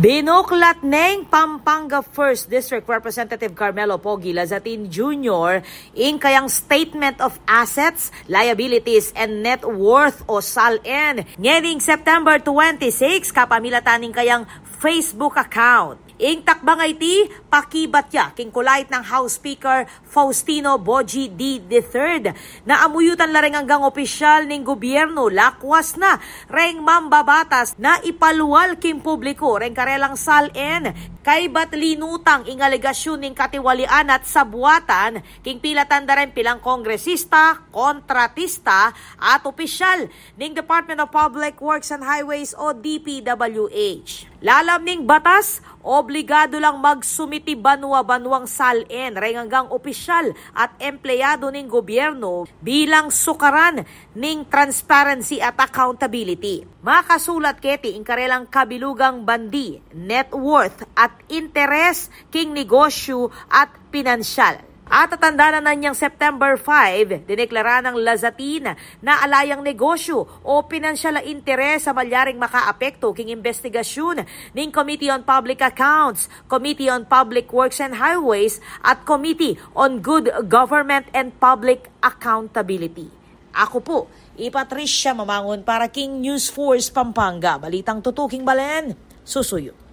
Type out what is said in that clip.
Binuklat ng Pampanga 1st District Representative Carmelo Pogi Lazatin Jr. in kayang Statement of Assets, Liabilities, and Net Worth o SALN ngayong September 26 kapamilataning kayang Facebook account. Ing takbangay ti pakibatya king kulait ng House Speaker Faustino Boji D. III na amuyutan laring hanggang opisyal ning gobyerno lakwas na reng mambabatas na ipaluwal king publiko reng karelang SALN kay batlinutang ing alegasyon ning katiwalian at sabuatan king pilatan da rin pilang kongresista, kontratista at opisyal ning Department of Public Works and Highways o DPWH. Lalam ning batas, obligado lang magsumiti banwa-banwang SALN reng hanggang opisyal at empleyado ning gobyerno bilang sukaran ning transparency at accountability. Makasulat keti ing karelang kabilugang bandi, net worth at interes king negosyo at pinansyal. At tatandaan na niyang September 5, dineklara ng Lazatin na alayang negosyo o pinansyal na interes sa malyaring makaapekto king investigasyon ng Committee on Public Accounts, Committee on Public Works and Highways at Committee on Good Government and Public Accountability. Ako po, Patricia Mamangon para King News Force Pampanga. Balitang tutuking balen, susuyo.